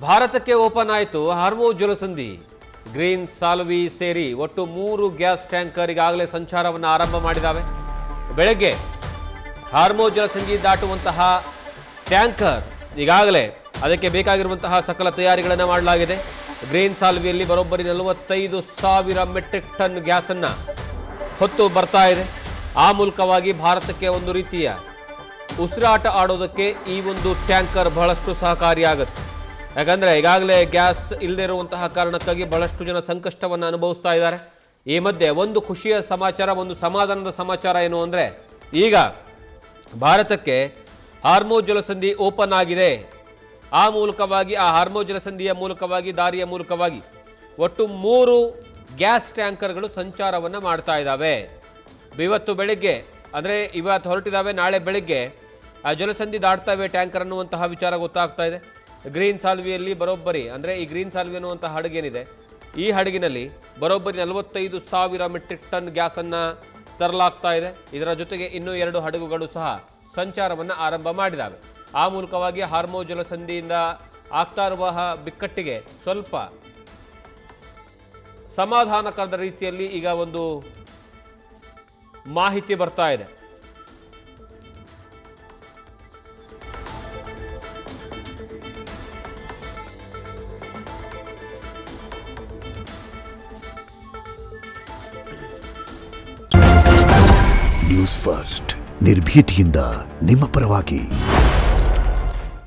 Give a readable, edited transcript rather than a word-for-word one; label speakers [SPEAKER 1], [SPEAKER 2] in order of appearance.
[SPEAKER 1] ಭಾರತಕ್ಕೆ ಓಪನ್ ಆಯಿತು ಹಾರ್ಮುಜ್ ಜಲಸಂಧಿ. ಗ್ರೀನ್ ಸಾಲ್ವಿ ಸೇರಿ ಒಟ್ಟು 3 ಗ್ಯಾಸ್ ಟ್ಯಾಂಕರ್ ಈಗಾಗಲೇ ಸಂಚಾರವನ್ನು ಆರಂಭ ಮಾಡಿದ್ದಾವೆ. ಬೆಳಗ್ಗೆ ಹಾರ್ಮುಜ್ ಜಲಸಂಧಿ ದಾಟುವಂತಹ ಟ್ಯಾಂಕರ್ ಈಗಾಗಲೇ ಅದಕ್ಕೆ ಬೇಕಾಗಿರುವಂತಹ ಸಕಲ ತಯಾರಿಗಳನ್ನು ಮಾಡಲಾಗಿದೆ. ಗ್ರೀನ್ ಸಾಲ್ವಿಯಲ್ಲಿ ಬರೋಬ್ಬರಿ 45,000 ಮೆಟ್ರಿಕ್ ಟನ್ ಗ್ಯಾಸನ್ನು ಹೊತ್ತು ಬರ್ತಾ ಇದೆ. ಆ ಮೂಲಕವಾಗಿ ಭಾರತಕ್ಕೆ ಒಂದು ರೀತಿಯ ಉಸಿರಾಟ ಆಡೋದಕ್ಕೆ ಈ ಒಂದು ಟ್ಯಾಂಕರ್ ಬಹಳಷ್ಟು ಸಹಕಾರಿಯಾಗುತ್ತೆ. ಯಾಕಂದರೆ ಈಗಾಗಲೇ ಗ್ಯಾಸ್ ಇಲ್ಲದೇ ಇರುವಂತಹ ಕಾರಣಕ್ಕಾಗಿ ಬಹಳಷ್ಟು ಜನ ಸಂಕಷ್ಟವನ್ನು ಅನುಭವಿಸ್ತಾ ಇದ್ದಾರೆ. ಈ ಮಧ್ಯೆ ಒಂದು ಖುಷಿಯ ಸಮಾಚಾರ, ಒಂದು ಸಮಾಧಾನದ ಸಮಾಚಾರ ಏನು ಅಂದರೆ, ಈಗ ಭಾರತಕ್ಕೆ ಹಾರ್ಮುಜ್ ಜಲಸಂಧಿ ಓಪನ್ ಆಗಿದೆ. ಆ ಮೂಲಕವಾಗಿ ಆ ಹಾರ್ಮುಜ್ ಜಲಸಂಧಿಯ ಮೂಲಕವಾಗಿ ದಾರಿಯ ಮೂಲಕವಾಗಿ ಒಟ್ಟು 3 ಗ್ಯಾಸ್ ಟ್ಯಾಂಕರ್ಗಳು ಸಂಚಾರವನ್ನು ಮಾಡ್ತಾ ಇದ್ದಾವೆ. ಇವತ್ತು ಬೆಳಗ್ಗೆ ಅಂದರೆ ಇವತ್ತು ಹೊರಟಿದ್ದಾವೆ, ನಾಳೆ ಬೆಳಗ್ಗೆ ಆ ಜಲಸಂಧಿ ದಾಟ್ತವೆ ಟ್ಯಾಂಕರ್ ಅನ್ನುವಂತಹ ವಿಚಾರ ಗೊತ್ತಾಗ್ತಾ ಇದೆ. ಗ್ರೀನ್ ಸಾಲ್ವಿಯಲ್ಲಿ ಬರೋಬ್ಬರಿ ಅಂದರೆ ಈ ಗ್ರೀನ್ ಸಾಲ್ವಿ ಅನ್ನುವಂಥ ಹಡಗೇನಿದೆ, ಈ ಹಡಗಿನಲ್ಲಿ ಬರೋಬ್ಬರಿ 45,000 ಮೆಟ್ರಿಕ್ ಟನ್ ಗ್ಯಾಸನ್ನು ತರಲಾಗ್ತಾ ಇದೆ. ಇದರ ಜೊತೆಗೆ ಇನ್ನೂ 2 ಹಡಗುಗಳು ಸಹ ಸಂಚಾರವನ್ನು ಆರಂಭ ಮಾಡಿದ್ದಾವೆ. ಆ ಮೂಲಕವಾಗಿ ಹಾರ್ಮುಜ್ ಜಲಸಂಧಿಯಿಂದ ಆಗ್ತಾ ಇರುವ ಬಿಕ್ಕಟ್ಟಿಗೆ ಸ್ವಲ್ಪ ಸಮಾಧಾನಕರದ ರೀತಿಯಲ್ಲಿ ಈಗ ಒಂದು ಮಾಹಿತಿ ಬರ್ತಾ ಇದೆ.
[SPEAKER 2] ನ್ಯೂಸ್ ಫಸ್ಟ್ ನಿರ್ಭೀತಿಯಿಂದ ನಿಮ್ಮ ಪರವಾಗಿ.